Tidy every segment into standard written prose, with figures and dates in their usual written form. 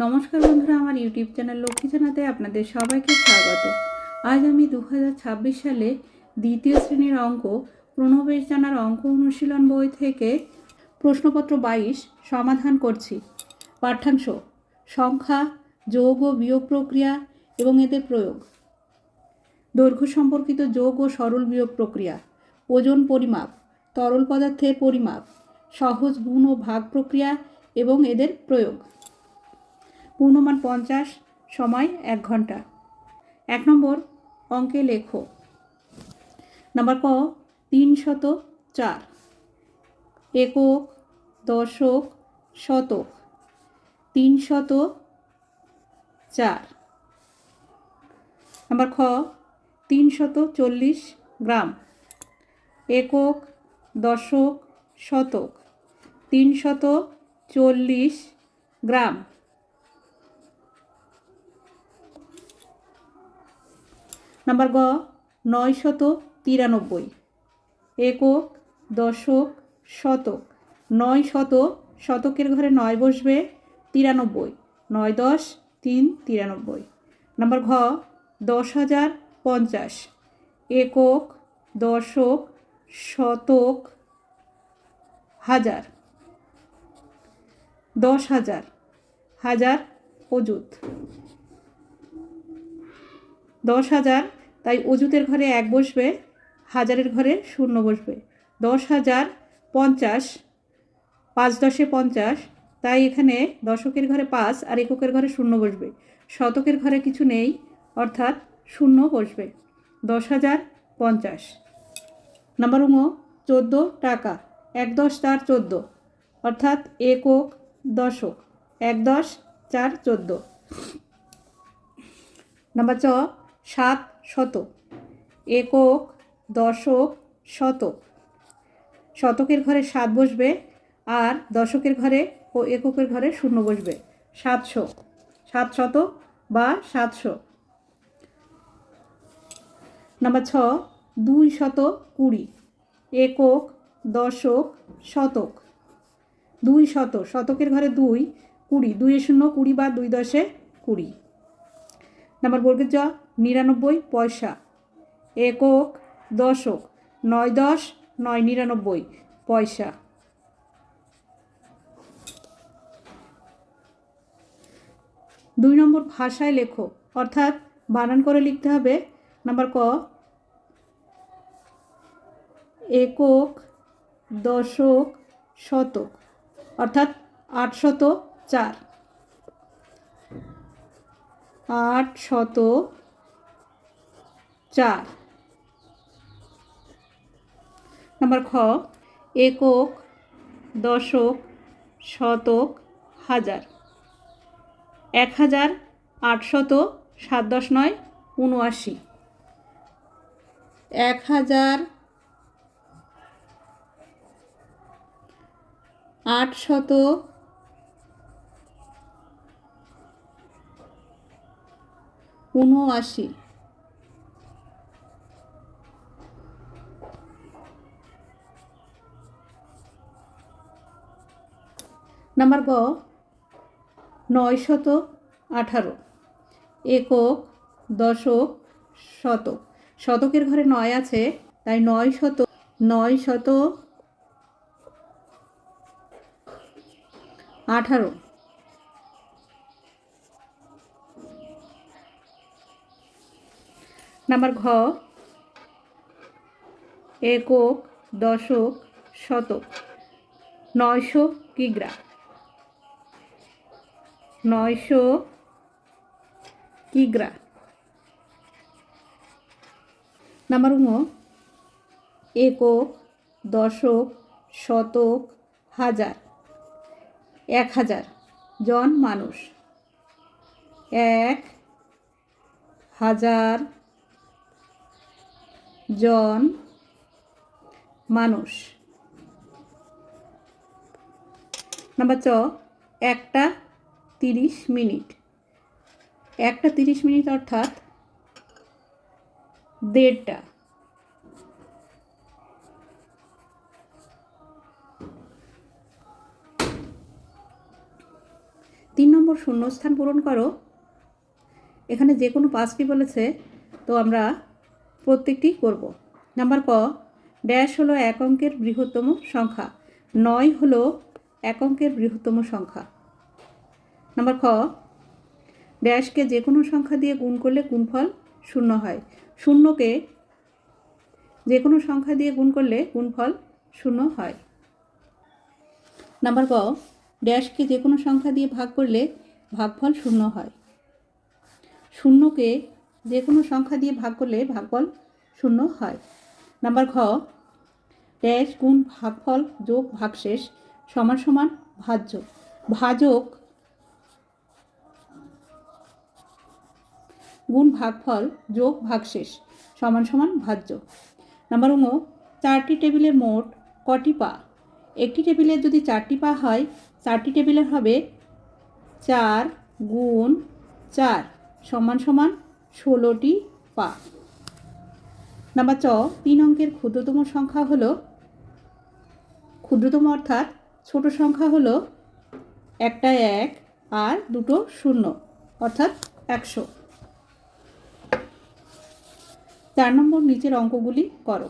নমস্কার বন্ধুরা, আমার ইউটিউব চ্যানেল লক্ষ্মী জানাতে আপনাদের সবাইকে স্বাগত। আজ আমি 2026 সালে দ্বিতীয় শ্রেণীর অঙ্ক প্রণবেশ জানার অঙ্ক অনুশীলন বই থেকে প্রশ্নপত্র 22 সমাধান করছি। পাঠ্যাংশ: সংখ্যা, যোগ ও বিয়োগ প্রক্রিয়া এবং এদের প্রয়োগ, দৈর্ঘ্য সম্পর্কিত যোগ ও সরল বিয়োগ প্রক্রিয়া, ওজন পরিমাপ, তরল পদার্থের পরিমাপ, সহজ গুণ ও ভাগ প্রক্রিয়া এবং এদের প্রয়োগ। পূর্ণমান 50, সময় 1 ঘন্টা। 1 নম্বর অঙ্কে লেখো। নাম্বার ক 304, একক, দশক, শতক। 304। নাম্বার খ 340 গ্রাম, একক, দশক, শতক। 340 গ্রাম। নাম্বার গ 993, একক, দশক, শতক। 900, শতকের ঘরে 9 বসবে, 93, 9 10 3 93। নাম্বার ঘ 10,050, একক, দশক, শতক, হাজার। 10,000, হাজার অযুত। 10,000, তাই অযুতের ঘরে 1 বসবে, হাজারের ঘরে 0 বসবে। 10,050, 5 10 50, তাই এখানে দশকের ঘরে 5 আর এককের ঘরে 0 বসবে। শতকের ঘরে কিছু নেই, অর্থাৎ 0 বসবে। 10,050। নাম্বার 14 টাকা, 1 10 4 14, অর্থাৎ একক, দশক। 1 10 4 14। নাম্বার চ 700, একক, দশক, শতক। শতকের ঘরে 7 বসবে আর দশকের ঘরে ও এককের ঘরে 0 বসবে। 700, 700 বা 700। নাম্বার ছ 220, একক, দশক, শতক। 200, শতকের ঘরে 2, 20, 2 0 20 বা 2 10 20। নাম্বার বর্গের জ 99 পয়সা, একক, দশক। 9 10 9 99 পয়সা। দুই নম্বর ভাষায় লেখো, অর্থাৎ বানান করে লিখতে হবে। নাম্বার ক একক, দশক, শতক, অর্থাৎ 804। 804। নাম্বার খ একক, দশক, শতক, হাজার। 1800, 7 10 9 79। 1879। নাম্বার গ 918, একক, দশক, শতক। শতকের ঘরে 9 আছে, তাই 918। নাম্বার ঘ একক, দশক, শতক। 900 কিগ্রা। 900 কিগ্রা। নাম্বার একক, দশক, শতক, হাজার। 1000 জন মানুষ। 1000 জন মানুষ। নাম্বার চ 1টা 30 মিনিট। 1টা 30 মিনিট অর্থাৎ 1.5টা। তিন নম্বর শূন্যস্থান পূরণ করো। এখানে যে কোনো 5টি বলেছে, তো আমরা প্রত্যেকটি করব। নাম্বার ক, ড্যাশ হলো এক অঙ্কের বৃহত্তম সংখ্যা। 9 হলো এক অঙ্কের বৃহত্তম সংখ্যা। নাম্বার খ, ড্যাশকে যে কোনো সংখ্যা দিয়ে গুণ করলে গুণফল 0 হয়। 0কে যে কোনো সংখ্যা দিয়ে গুণ করলে গুণফল 0 হয়। নাম্বার ক, ড্যাশকে যে কোনো সংখ্যা দিয়ে ভাগ করলে ভাগফল 0 হয়। 0কে যে কোনো সংখ্যা দিয়ে ভাগ করলে ভাগফল 0 হয়। নাম্বার খ, ড্যাশ গুণ ভাগফল যোগ ভাগশেষ সমান সমান ভাজ্য। ভাজক গুণ ভাগফল যোগ ভাগশেষ সমান সমান ভাজ্য। নাম্বার 4টি টেবিলের মোট কটি পা? একটি টেবিলের যদি 4টি পা হয়, 4টি টেবিলের হবে 4 গুণ 4 সমান সমান 16টি পা। নাম্বার চ, 3 অঙ্কের ক্ষুদ্রতম সংখ্যা হলো, ক্ষুদ্রতম অর্থাৎ ছোট সংখ্যা হলো একটা 1 আর দুটো 0 অর্থাৎ 100। 4 নম্বর নিচের অঙ্কগুলি করো।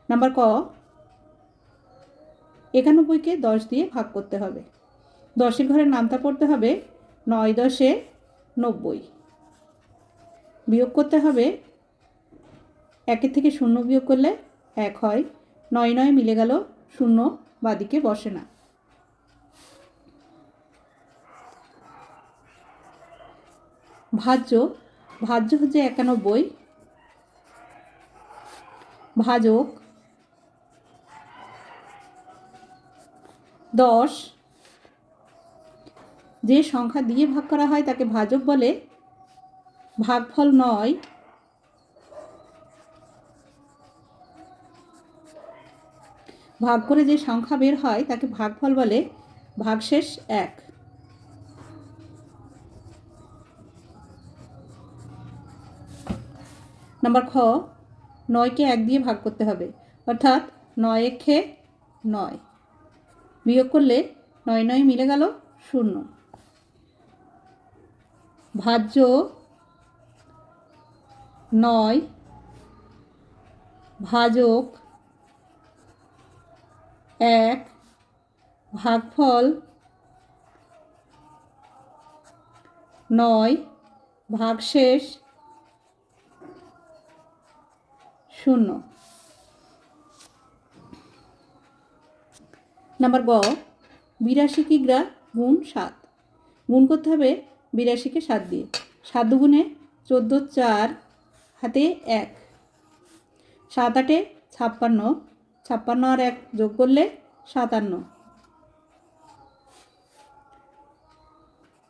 নাম্বার ক, 91কে 10 দিয়ে ভাগ করতে হবে। 10-এর ঘরের নামতা পড়তে হবে 9 10 90। বিয়োগ করতে হবে, 1 থেকে 0 বিয়োগ করলে 1 হয়। 9 9 মিলে গেল, 0 বাদিকে বসে না। ভাজ্য, ভাজ্য হচ্ছে 91। ভাজক 10। যে সংখ্যা দিয়ে ভাগ করা হয় তাকে ভাজক বলে। ভাগফল 9। ভাগ করে যে সংখ্যা বের হয় তাকে ভাগফল বলে। ভাগশেষ 1। নাম্বার খ, 9কে 1 দিয়ে ভাগ করতে হবে, অর্থাৎ 9 একে 9। বিয়োগ করলে 9 9 মিলে গেল, 0। ভাজ্য 9, ভাজক 1, ভাগফল 9, ভাগশেষ 0। নাম্বার গ, 82 কিগ্রা গুণ 7। গুণ করতে হবে 82কে 7 দিয়ে। 7 দুগুণে 14, 4 হাতে 1। 7 8 56, 56 আর 1 যোগ করলে 57।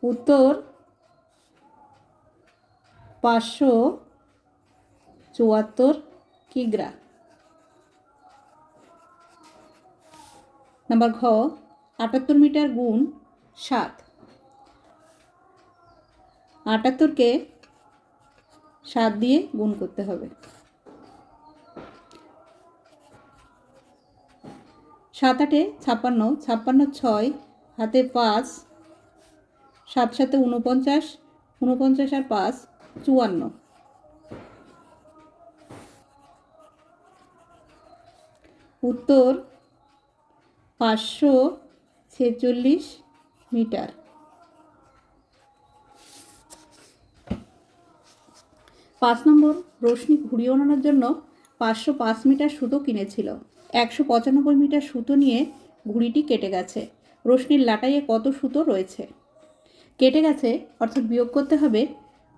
উত্তর 574 কিগ্রা। নাম্বার ঘ, 78 মিটার গুণ 7। 78কে 7 দিয়ে গুণ করতে হবে। 7 8 56, 56 6 হাতে 5, 7 7 49, 49 আর 5 54। উত্তর 546 মিটার। 5 নম্বর, রশ্মি ঘুড়ি ওড়ানোর জন্য 505 মিটার সুতো কিনেছিল। 195 মিটার সুতো নিয়ে ঘুড়িটি কেটে গেছে। রশ্মির লাটাইয়ে কত সুতো রয়েছে? কেটে গেছে অর্থাৎ বিয়োগ করতে হবে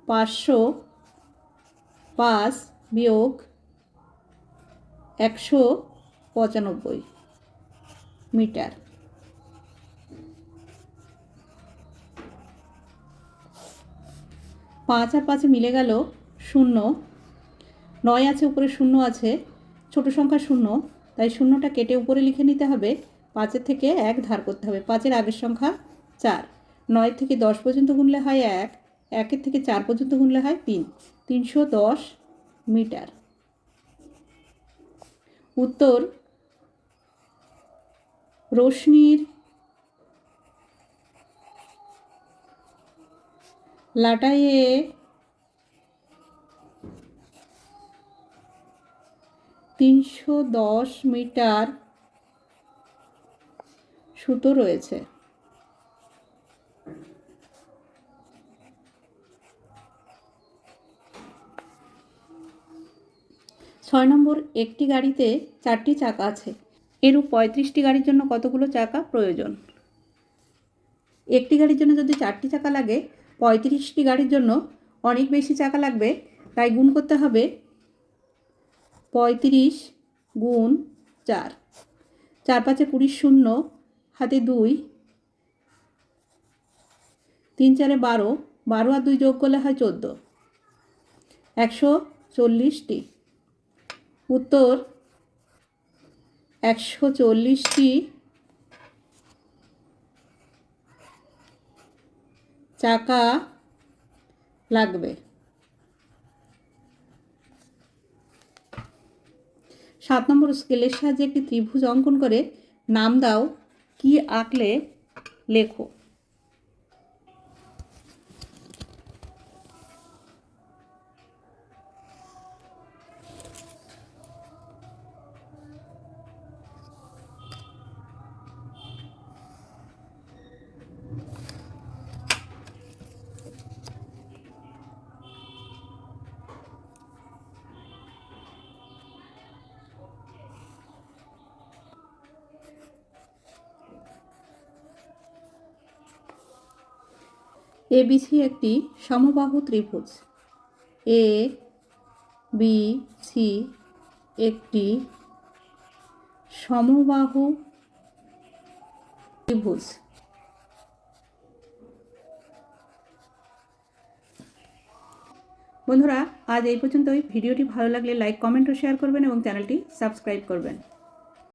505 বিয়োগ 195 মিটার। 5 আর 5 মিলে গেল 0। 9 আছে, উপরে 0 আছে, ছোট সংখ্যা 0, তাই 0টা কেটে উপরে লিখে নিতে হবে। 5 থেকে 1 ধার করতে হবে। 5-এর আগের সংখ্যা 4। 9 থেকে 10 পর্যন্ত গুনলে হয় 1, 1 থেকে 4 পর্যন্ত গুনলে হয় 3। 310 মিটার। উত্তর, রশ্মির লাটাইয়ে 310 মিটার সুতো রয়েছে। 6 নম্বর, একটি গাড়িতে 4টি চাকা আছে, এরূপ 35টি গাড়ির জন্য কতগুলো চাকা প্রয়োজন? একটি গাড়ির জন্য যদি 4টি চাকা লাগে, 35টি গাড়ির জন্য অনেক বেশি চাকা লাগবে, তাই গুণ করতে হবে 35 গুণ 4। 4 5 20, শূন্য হাতে 2, 3 4 12, 12 আর 2 যোগ করলে হয় 14, 140টি। উত্তর 140টি চাকা লাগবে। 7 নম্বর, স্কেলের সাহায্যে একটি ত্রিভুজ অঙ্কন করে নাম দাও, কি আঁকলে লেখো। এবিসি একটি সমবাহু ত্রিভুজ। এ বি সি একটি সমবাহু ত্রিভুজ। বন্ধুরা, আজ এই পর্যন্তই। ভিডিওটি ভালো লাগলে লাইক, কমেন্ট ও শেয়ার করবেন এবং চ্যানেলটি সাবস্ক্রাইব করবেন।